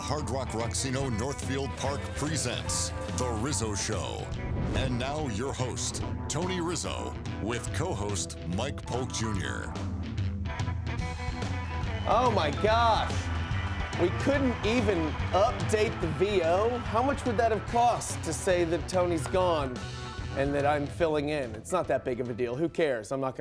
Hard Rock Rocksino Northfield Park presents The Rizzo Show. And now your host, Tony Rizzo, with co-host Mike Polk Jr. Oh my gosh, we couldn't even update the VO? How much would that have cost to say that Tony's gone and that I'm filling in? It's not that big of a deal. Who cares? I'm not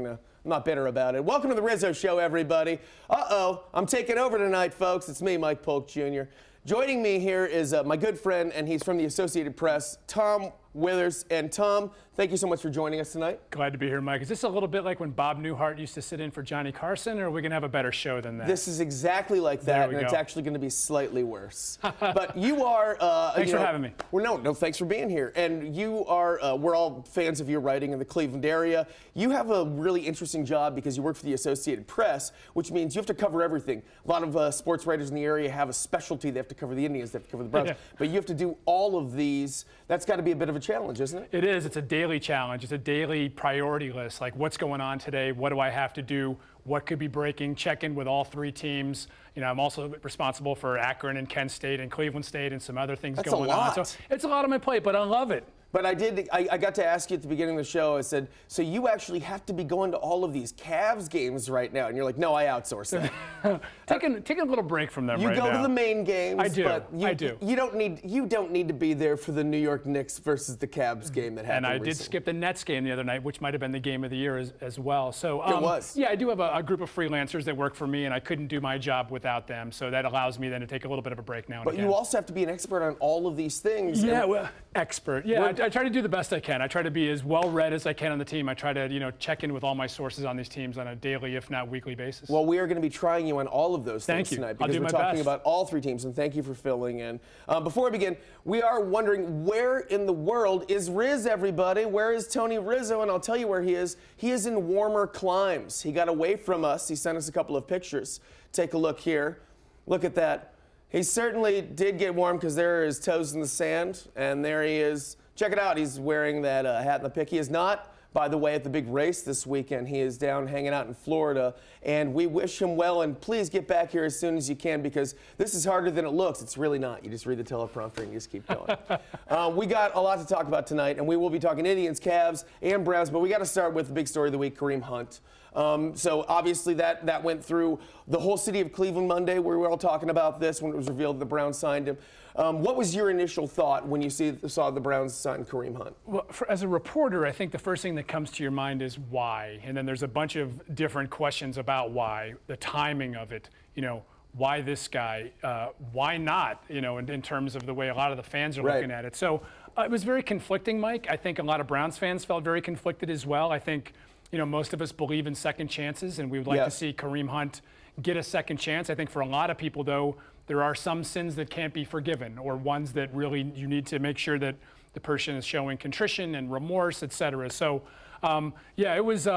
bitter about it. Welcome to the Rizzo Show, everybody. Uh-oh, I'm taking over tonight, folks. It's me, Mike Polk Jr. Joining me here is my good friend, and he's from the Associated Press, Tom Withers. And Tom, thank you so much for joining us tonight. Glad to be here, Mike. Is this a little bit like when Bob Newhart used to sit in for Johnny Carson, or are we going to have a better show than that? This is exactly like that, and it's actually going to be slightly worse. But you are... thanks for having me. Well, no, thanks for being here. And you are, we're all fans of your writing in the Cleveland area. You have a really interesting job because you work for the Associated Press, which means you have to cover everything. A lot of sports writers in the area have a specialty. They have to cover the Indians, they have to cover the Browns. Yeah. But you have to do all of these. That's got to be a bit of a challenge, isn't it? It is. It's a daily challenge. It's a daily priority list. Like, what's going on today? What do I have to do? What could be breaking? Check in with all three teams. You know, I'm also responsible for Akron and Kent State and Cleveland State and some other things going on. So it's a lot on my plate, but I love it. But I got to ask you at the beginning of the show, I said, so you actually have to be going to all of these Cavs games right now. And you're like, no, I outsource that. taking a little break from them right now. You go to the main games. I do. But I do. You don't need to be there for the New York Knicks versus the Cavs game that happened And I recently. did skip the Nets game the other night, which might have been the game of the year as well. So it was. Yeah, I do have a group of freelancers that work for me, and I couldn't do my job without them. So that allows me then to take a little bit of a break now and again. But you also have to be an expert on all of these things. Yeah, well, expert. Yeah, I try to do the best I can. I try to be as well read as I can on the team. I try to, check in with all my sources on these teams on a daily, if not weekly basis. Well, we are going to be trying you on all of those things tonight because we're talking about all three teams, and thank you for filling in. Before we begin, we are wondering where in the world is Riz, everybody? Where is Tony Rizzo? And I'll tell you where he is. He is in warmer climes. He got away from us. He sent us a couple of pictures. Take a look here. Look at that. He certainly did get warm because there are his toes in the sand, and there he is. Check it out. He's wearing that hat in the pick. He is not, by the way, at the big race this weekend. He is down hanging out in Florida, and we wish him well. And please get back here as soon as you can because this is harder than it looks. It's really not. You just read the teleprompter and you just keep going. We got a lot to talk about tonight, and we will be talking Indians, Cavs, and Browns, but we got to start with the big story of the week, Kareem Hunt. So obviously that went through the whole city of Cleveland Monday. We were all talking about this when it was revealed the Browns signed him. What was your initial thought when you saw the Browns sign Kareem Hunt? Well, as a reporter, I think the first thing that comes to your mind is why. And then there's a bunch of different questions about why, the timing of it, why this guy, why not, in terms of the way a lot of the fans are looking at it. So it was very conflicting, Mike. I think a lot of Browns fans felt very conflicted as well. I think, most of us believe in second chances, and we would like to see Kareem Hunt get a second chance. I think for a lot of people, though, there are some sins that can't be forgiven, or ones that really you need to make sure that the person is showing contrition and remorse, et cetera. So, yeah, it was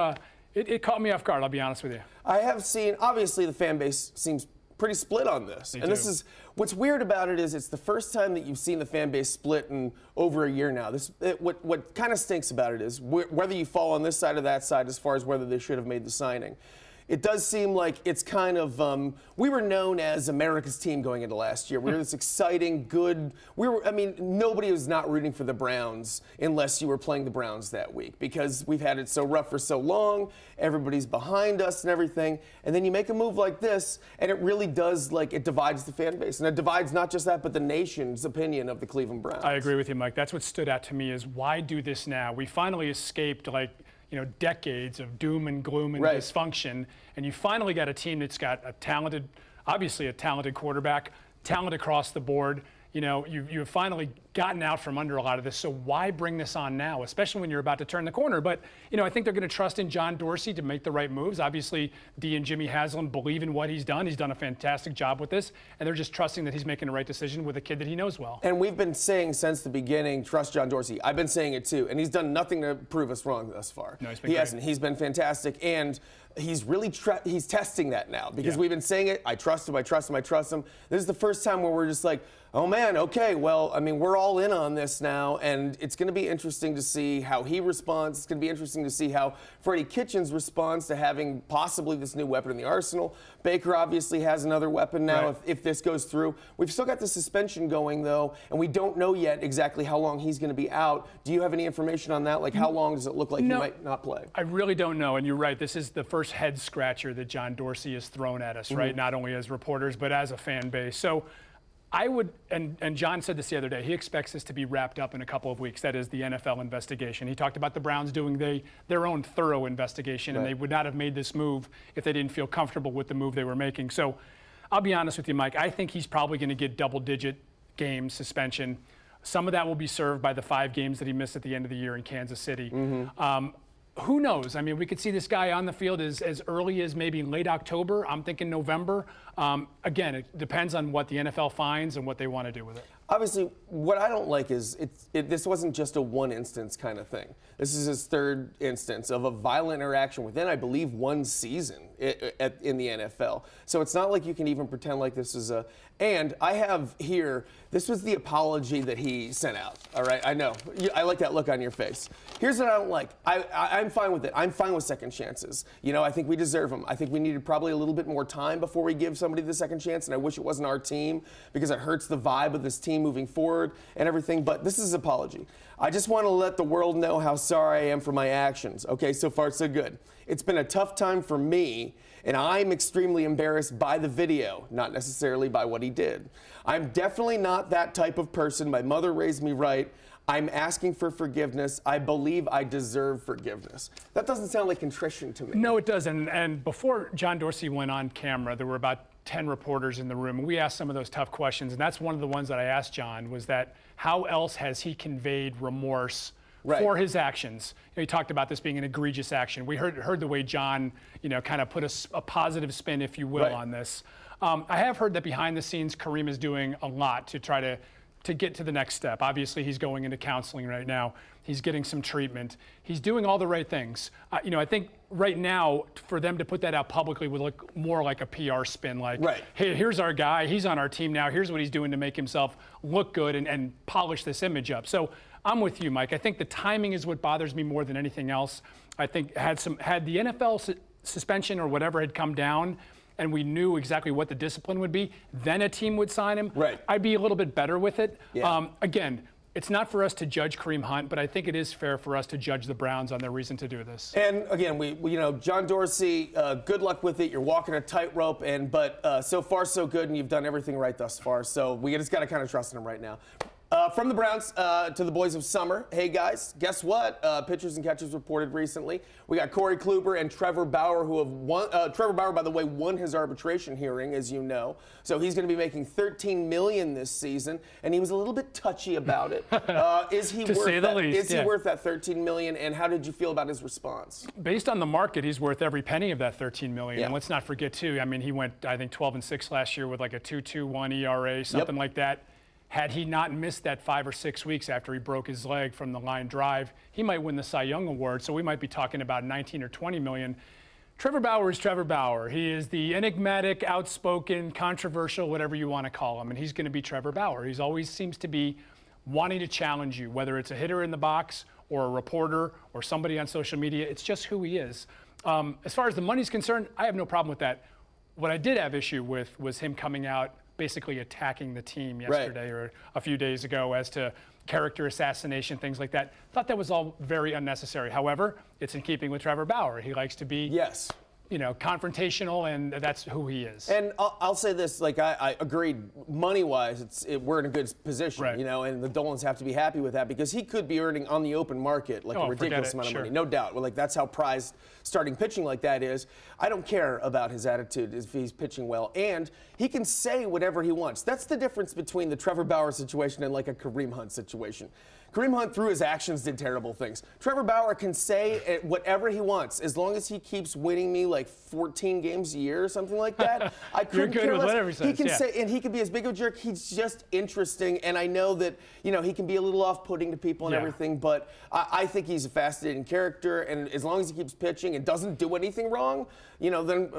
it caught me off guard, I'll be honest with you. I have seen, obviously, the fan base seems pretty split on this. This is what's weird about it is it's the first time that you've seen the fan base split in over a year now. What kind of stinks about it is whether you fall on this side or that side as far as whether they should have made the signing. It does seem like it's kind of, we were known as America's team going into last year. We were this exciting, good, nobody was not rooting for the Browns unless you were playing the Browns that week because we've had it so rough for so long, everybody's behind us and everything, and then you make a move like this, and it really does, it divides the fan base. And it divides not just that, but the nation's opinion of the Cleveland Browns. I agree with you, Mike. That's what stood out to me is why do this now? We finally escaped, decades of doom and gloom and dysfunction, and you finally got a team that's got obviously a talented quarterback, talent across the board. You've finally gotten out from under a lot of this, so why bring this on now, especially when you're about to turn the corner? But, I think they're going to trust in John Dorsey to make the right moves. Obviously, Dee and Jimmy Haslam believe in what he's done. He's done a fantastic job with this, and they're just trusting that he's making the right decision with a kid that he knows well. And we've been saying since the beginning, trust John Dorsey. I've been saying it too, and he's done nothing to prove us wrong thus far. No, he hasn't. He's been fantastic, and he's really he's testing that now because we've been saying it. I trust him. I trust him. I trust him. This is the first time where we're just like, oh man, okay, well, we're all all in on this now, and it's going to be interesting to see how he responds. It's going to be interesting to see how Freddie Kitchens responds to having possibly this new weapon in the arsenal. Baker obviously has another weapon now if this goes through. We've still got the suspension going, though, and we don't know yet exactly how long he's going to be out. Do you have any information on that? Like, how long does it look like he might not play? I really don't know, and you're right. This is the first head scratcher that John Dorsey has thrown at us, right? Not only as reporters, but as a fan base. So I would, and John said this the other day, he expects this to be wrapped up in a couple of weeks. That is the NFL investigation. He talked about the Browns doing their own thorough investigation, and they would not have made this move if they didn't feel comfortable with the move they were making. So I'll be honest with you, Mike. I think he's probably going to get double-digit game suspension. Some of that will be served by the 5 games that he missed at the end of the year in Kansas City. Who knows? I mean, we could see this guy on the field as early as maybe late October. I'm thinking November. Again, it depends on what the NFL finds and what they want to do with it. Obviously, what I don't like is this wasn't just a one instance kind of thing. This is his 3rd instance of a violent interaction within, I believe, 1 season in the NFL. So it's not like you can even pretend like this is a. And I have here, this was the apology that he sent out. All right, I know. I like that look on your face. Here's what I don't like. I'm fine with it. I'm fine with second chances. You know, I think we deserve them. I think we needed probably a little bit more time before we give somebody the second chance, and I wish it wasn't our team because it hurts the vibe of this team moving forward and everything. But this is an apology. I just want to let the world know how sorry I am for my actions. Okay, so far so good. It's been a tough time for me, and I'm extremely embarrassed by the video, not necessarily by what he did. I'm definitely not that type of person. My mother raised me right. I'm asking for forgiveness. I believe I deserve forgiveness. That doesn't sound like contrition to me. No, it doesn't. And before John Dorsey went on camera, there were about 10 reporters in the room, and we asked some of those tough questions. And that's one of the ones that I asked John was that how else has he conveyed remorse for his actions? You know, he talked about this being an egregious action. We heard the way John, you know, kind of put a positive spin, if you will, on this. I have heard that behind the scenes, Kareem is doing a lot to try to get to the next step. Obviously, he's going into counseling right now. He's getting some treatment. He's doing all the right things. You know, I think right now, for them to put that out publicly would look more like a PR spin, like, hey, here's our guy. He's on our team now. Here's what he's doing to make himself look good and polish this image up. So I'm with you, Mike. I think the timing is what bothers me more than anything else. I think had the NFL suspension or whatever had come down, and we knew exactly what the discipline would be, then a team would sign him. I'd be a little bit better with it. Again, it's not for us to judge Kareem Hunt, but I think it is fair for us to judge the Browns on their reason to do this. And again, we you know, John Dorsey, good luck with it. You're walking a tightrope, but so far so good, and you've done everything right thus far. So we just got to kind of trust in him right now. From the Browns to the boys of summer. Hey, guys, guess what? Pitchers and catchers reported recently. We got Corey Kluber and Trevor Bauer, who have won. Trevor Bauer, by the way, won his arbitration hearing, as you know. So he's going to be making $13 million this season, and he was a little bit touchy about it. Is he worth say the least, Is he worth that $13 million? And how did you feel about his response? Based on the market, he's worth every penny of that $13 million. And let's not forget, too, I mean, he went, I think, 12-6 last year with like a 2.21 ERA, something like that. Had he not missed that 5 or 6 weeks after he broke his leg from the line drive, he might win the Cy Young Award. So we might be talking about 19 or 20 million. Trevor Bauer is Trevor Bauer. He is the enigmatic, outspoken, controversial, whatever you want to call him. And he's going to be Trevor Bauer. He always seems to be wanting to challenge you, whether it's a hitter in the box or a reporter or somebody on social media. It's just who he is. As far as the money's concerned, I have no problem with that. What I did have issue with was him coming out basically attacking the team yesterday or a few days ago as to character assassination, things like that. Thought that was all very unnecessary. However, it's in keeping with Trevor Bauer. He likes to be, you know, confrontational, and that's who he is. And I'll say this, like I agreed, money-wise, we're in a good position, you know, and the Dolans have to be happy with that because he could be earning on the open market like a ridiculous amount of money, no doubt. Well, like that's how prized starting pitching like that is. I don't care about his attitude if he's pitching well, and he can say whatever he wants. That's the difference between the Trevor Bauer situation and like a Kareem Hunt situation. Kareem Hunt, through his actions, did terrible things. Trevor Bauer can say whatever he wants as long as he keeps winning me like 14 games a year or something like that. I couldn't care less. Whatever he says. He can say, and he can be as big of a jerk. He's just interesting, and I know that he can be a little off-putting to people and everything. But I think he's a fascinating character, and as long as he keeps pitching and doesn't do anything wrong, then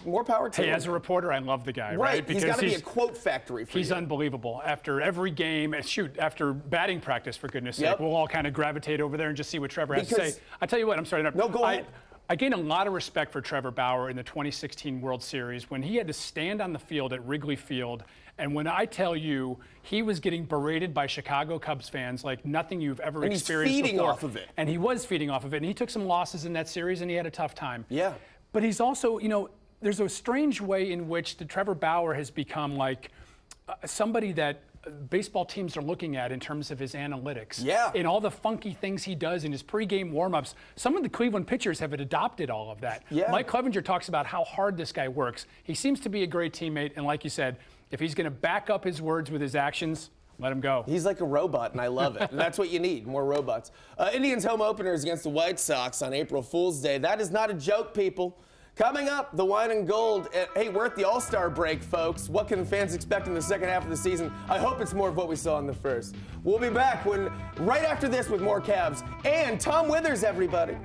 more power to him. Hey, as a reporter, I love the guy, right? Because he's got to be a quote factory for He's unbelievable. After every game, after batting practice, for goodness sake, we'll all kind of gravitate over there and just see what Trevor has to say. I tell you what, I'm sorry. No, go ahead. I gained a lot of respect for Trevor Bauer in the 2016 World Series when he had to stand on the field at Wrigley Field. And when I tell you he was getting berated by Chicago Cubs fans like nothing you've ever experienced before. And he's feeding off of it. And he was feeding off of it. And he took some losses in that series and he had a tough time. Yeah. But he's also, there's a strange way in which the Trevor Bauer has become like somebody that baseball teams are looking at in terms of his analytics. Yeah. In all the funky things he does in his pregame warmups. Some of the Cleveland pitchers have adopted all of that. Yeah. Mike Clevenger talks about how hard this guy works. He seems to be a great teammate, and like you said, if he's going to back up his words with his actions, let him go. He's like a robot, and I love it. And that's what you need, more robots. Indians home openers against the White Sox on April Fool's Day. That is not a joke, people. Coming up, the wine and gold. Hey, we're at the All-Star break, folks. What can fans expect in the second half of the season? I hope it's more of what we saw in the first. We'll be back right after this with more Cavs and Tom Withers, everybody.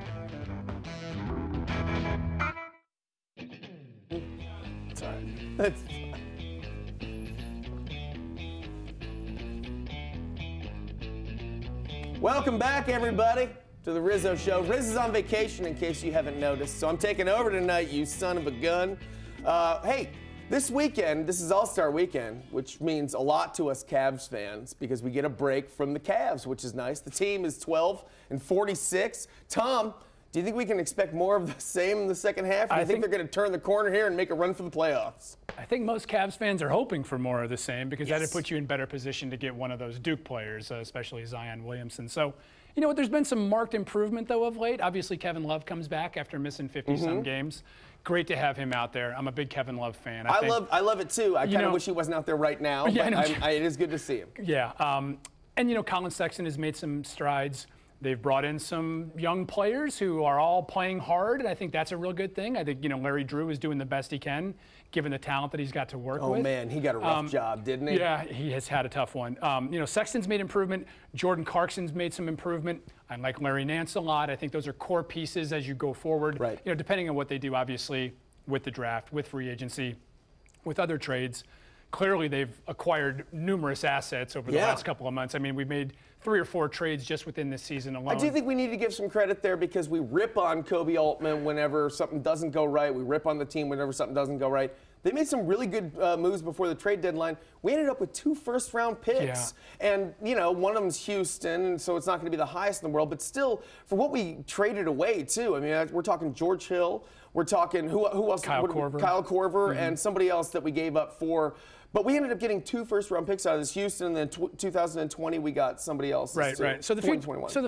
Sorry. That's fine. Welcome back, everybody, to the Rizzo Show. Riz is on vacation, in case you haven't noticed, so I'm taking over tonight, you son of a gun. Hey, this weekend, this is All-Star Weekend, which means a lot to us Cavs fans because we get a break from the Cavs, which is nice. The team is 12-46. Tom, do you think we can expect more of the same in the second half? Or do you think they're going to turn the corner here and make a run for the playoffs? I think most Cavs fans are hoping for more of the same because that'd put you in better position to get one of those Duke players, especially Zion Williamson. So, you know what, there's been some marked improvement, though, of late. Obviously, Kevin Love comes back after missing 50-some games. Great to have him out there. I'm a big Kevin Love fan. I love it, too. I kind of wish he wasn't out there right now, but it is good to see him. Yeah, and, Colin Sexton has made some strides. They've brought in some young players who are all playing hard, and I think that's a real good thing. I think, Larry Drew is doing the best he can, given the talent that he's got to work with. Oh, man, he got a rough job, didn't he? Yeah, he has had a tough one. Sexton's made improvement. Jordan Clarkson's made some improvement. I like Larry Nance a lot. I think those are core pieces as you go forward. Right. Depending on what they do, obviously, with the draft, with free agency, with other trades. Clearly, they've acquired numerous assets over the last couple of months. I mean, we've made 3 or 4 trades just within this season alone. I do think we need to give some credit there because we rip on Kobe Altman whenever something doesn't go right. We rip on the team whenever something doesn't go right. They made some really good moves before the trade deadline. We ended up with 2 first-round picks. Yeah. And, one of them's Houston, so it's not going to be the highest in the world. But still, for what we traded away, too, I mean, we're talking George Hill. We're talking, who else? Kyle Korver. Kyle Korver and somebody else that we gave up for. But we ended up getting 2 first-round picks out of this Houston, and then 2020 we got somebody else. Right. So the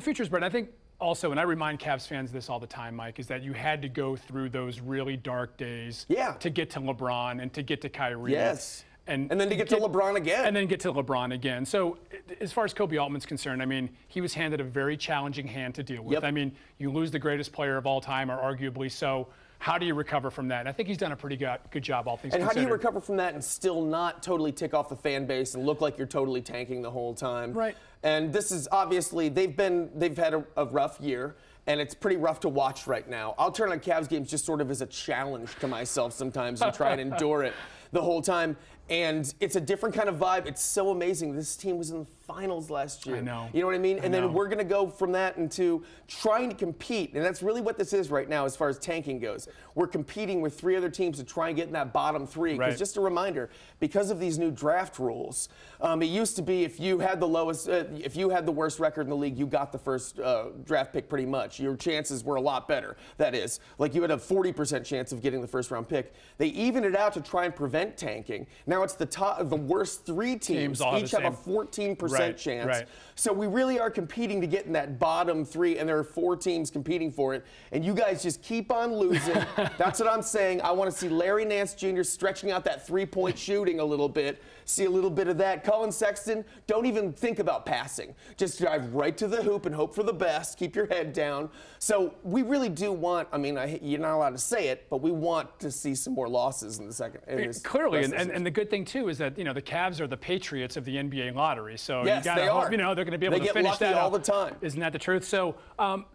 future's bright. I think also, and I remind Cavs fans this all the time, Mike, is that you had to go through those really dark days to get to LeBron and to get to Kyrie. Yes. And then to get to LeBron again. And then get to LeBron again. So as far as Kobe Altman's concerned, I mean, he was handed a very challenging hand to deal with. Yep. I mean, you lose the greatest player of all time, or arguably so. How do you recover from that? And I think he's done a pretty good job, all things considered. And how do you recover from that and still not totally tick off the fan base and look like you're totally tanking the whole time? Right. And this is obviously, they've had a rough year, and it's pretty rough to watch right now. I'll turn on Cavs games just sort of as a challenge to myself sometimes and try and endure it the whole time. And it's a different kind of vibe. It's so amazing. This team was in the finals last year. I know. You know what I mean? And then we're going to go from that into trying to compete. And that's really what this is right now as far as tanking goes. We're competing with 3 other teams to try and get in that bottom 3. Because just a reminder, because of these new draft rules, it used to be if you had the lowest, if you had the worst record in the league, you got the first draft pick pretty much. Your chances were a lot better. That is, like you had a 40% chance of getting the first round pick. They evened it out to try and prevent tanking. Now it's the worst 3 teams each have a 14% chance. Right. So we really are competing to get in that bottom 3, and there are 4 teams competing for it. And you guys just keep on losing. That's what I'm saying. I want to see Larry Nance Jr. stretching out that 3-point shooting a little bit. See a little bit of that. Colin Sexton, don't even think about passing. Just drive right to the hoop and hope for the best. Keep your head down. So we really do want, I mean, you're not allowed to say it, but we want to see some more losses in the second. Clearly, and the good good thing too is that the Cavs are the Patriots of the NBA lottery. So yes, you gotta hope, they're going to be able to finish that all the time. Isn't that the truth? So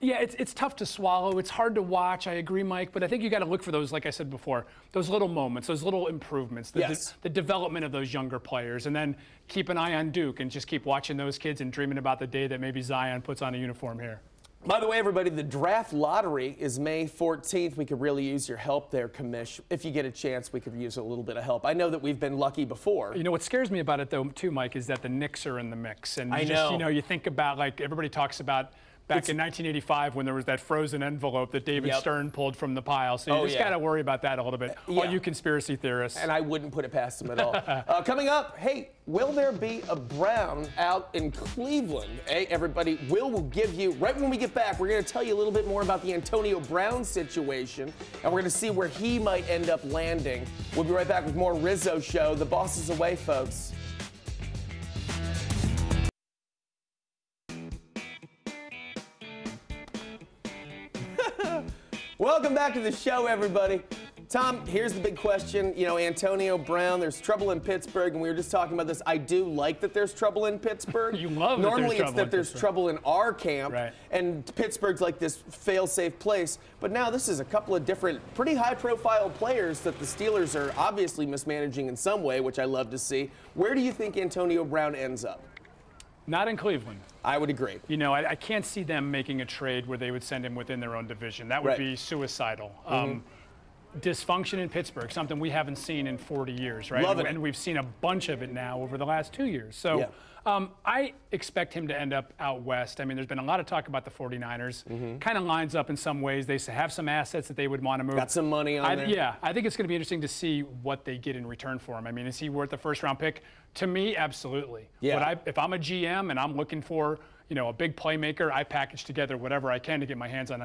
yeah, it's tough to swallow. It's hard to watch. I agree, Mike. But I think you got to look for those, like I said before, those little moments, those little improvements, the development of those younger players, and then keep an eye on Duke and just keep watching those kids and dreaming about the day that maybe Zion puts on a uniform here. By the way, everybody, the draft lottery is May 14th. We could really use your help there, Commish. If you get a chance, we could use a little bit of help. I know that we've been lucky before. What scares me about it, though, too, Mike, is that the Knicks are in the mix. And you think about, like, everybody talks about back in 1985 when there was that frozen envelope that David Stern pulled from the pile. So you just got to worry about that a little bit. All you conspiracy theorists. And I wouldn't put it past them at all. Coming up, hey, will there be a Brown out in Cleveland? Hey, everybody, will give you, right when we get back, we're going to tell you a little bit more about the Antonio Brown situation, and we're going to see where he might end up landing. We'll be right back with more Rizzo Show. The boss is away, folks. Welcome back to the show, everybody. Tom, here's the big question. Antonio Brown, there's trouble in Pittsburgh, and we were just talking about this. I do like that there's trouble in Pittsburgh. You love that Normally there's it's that there's trouble in our camp, right. And Pittsburgh's like this fail-safe place. But now this is a couple of different, pretty high-profile players that the Steelers are obviously mismanaging in some way, which I love to see. Where do you think Antonio Brown ends up? Not in Cleveland. I would agree. I can't see them making a trade where they would send him within their own division. That would be suicidal. Dysfunction in Pittsburgh, something we haven't seen in 40 years, right? And we've seen a bunch of it now over the last 2 years. So I expect him to end up out west. I mean, there's been a lot of talk about the 49ers. Kind of lines up in some ways. They have some assets that they would want to move. Got some money on there. Yeah, I think it's going to be interesting to see what they get in return for him. I mean, is he worth the first-round pick? To me, absolutely. Yeah. But if I'm a GM and I'm looking for a big playmaker, I package together whatever I can to get my hands on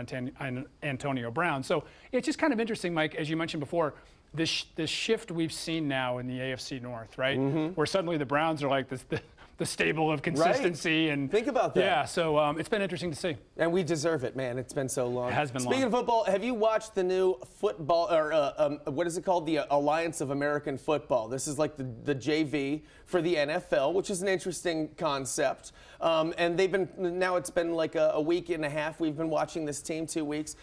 Antonio Brown. So it's just kind of interesting, Mike, as you mentioned before, this shift we've seen now in the AFC North, right? Where suddenly the Browns are like the stable of consistency. And think about that. Yeah, so it's been interesting to see. And we deserve it, man. It's been so long. It has been long. Speaking of football, have you watched the new football, or what is it called? The Alliance of American Football. This is like the JV for the NFL, which is an interesting concept. And now it's been like a week and a half. We've been watching this team, 2 weeks.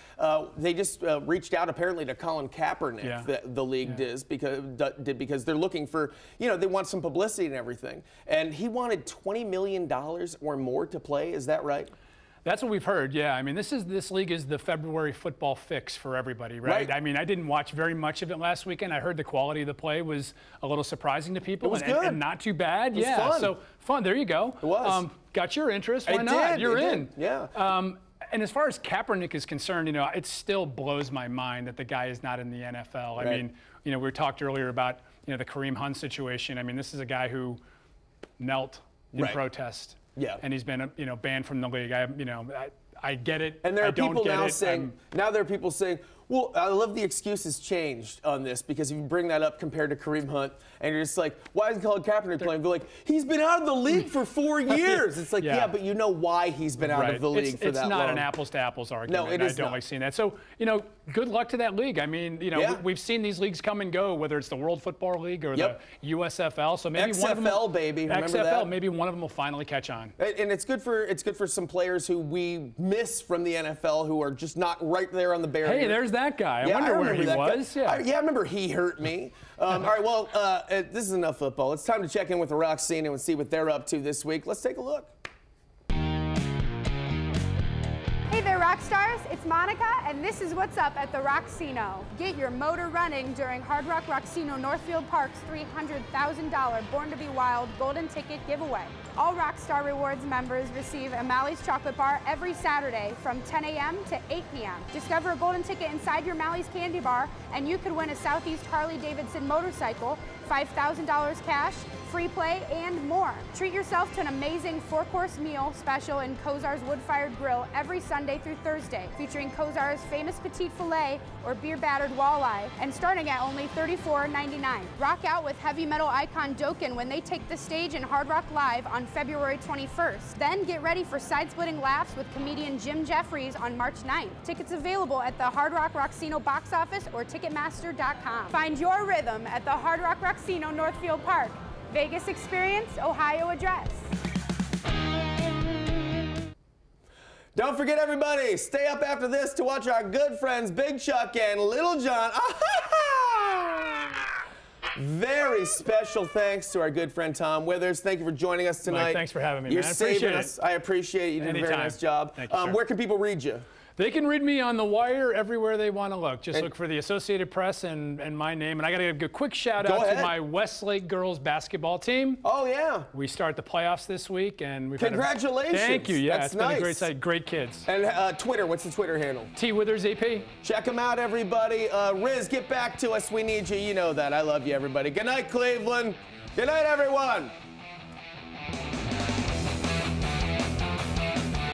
They just reached out apparently to Colin Kaepernick, the league did because they're looking for, they want some publicity and everything. And he wanted $20 million or more to play. Is that right? That's what we've heard, yeah. I mean, this league is the February football fix for everybody, right? I mean, I didn't watch very much of it last weekend. I heard the quality of the play was a little surprising to people. It was good. And not too bad. It was fun. So fun. There you go. It was. Got your interest. Why not? You're in. Yeah. And as far as Kaepernick is concerned, it still blows my mind that the guy is not in the NFL. I mean, we talked earlier about, the Kareem Hunt situation. I mean, this is a guy who knelt in protest. Yeah. And he's been, banned from the league. I get it. And there are people now saying, well, I love the excuses changed on this because if you bring that up compared to Kareem Hunt, and you're just like, why isn't Colin Kaepernick playing? They're like, he's been out of the league for 4 years. It's like, yeah, but you know why he's been out of the league for that long. It's not an apples-to-apples argument. No, it is I don't like seeing that. So, good luck to that league. I mean, we've seen these leagues come and go, whether it's the World Football League or the USFL. So maybe one of them, baby, remember that? Maybe one of them will finally catch on. And it's good for some players who we miss from the NFL who are just not right there on the barrier. Hey, there's that guy. I wonder where he was. I remember he hurt me. All right, well, this is enough football. It's time to check in with the Roxino and see what they're up to this week. Let's take a look. Hey there, rock stars. It's Monica, and this is what's up at the Roxino. Get your motor running during Hard Rock Roxino Northfield Park's $300,000 Born to be Wild Golden Ticket giveaway. All Rockstar Rewards members receive a Mally's chocolate bar every Saturday from 10 a.m. to 8 p.m. Discover a golden ticket inside your Mally's candy bar, and you could win a Southeast Harley-Davidson motorcycle, $5,000 cash, free play, and more. Treat yourself to an amazing 4-course meal special in Kozar's wood-fired grill every Sunday through Thursday, featuring Kozar's famous petite filet or beer-battered walleye, and starting at only $34.99. Rock out with heavy metal icon Dokken when they take the stage in Hard Rock Live on February 21st. Then get ready for side-splitting laughs with comedian Jim Jeffries on March 9th. Tickets available at the Hard Rock Rocksino box office or Ticketmaster.com. Find your rhythm at the Hard Rock Rocksino Northfield Park. Vegas experience, Ohio address. Don't forget, everybody, stay up after this to watch our good friends Big Chuck and Little John. Very special thanks to our good friend Tom Withers. Thank you for joining us tonight. Mike, thanks for having me, You're man. saving us. I appreciate it. You did a very nice job. Thank you, where can people read you? They can read me on The Wire everywhere they want to look. Just look for the Associated Press and my name. And I got to give a quick shout out to my Westlake girls basketball team. Oh, yeah. We start the playoffs this week. And we've Congratulations. Thank you. Yeah, That's it's been nice. a great site. Great kids. And Twitter, what's the Twitter handle? TWithersAP. Check them out, everybody. Riz, get back to us. We need you. You know that. I love you, everybody. Good night, Cleveland. Good night, everyone.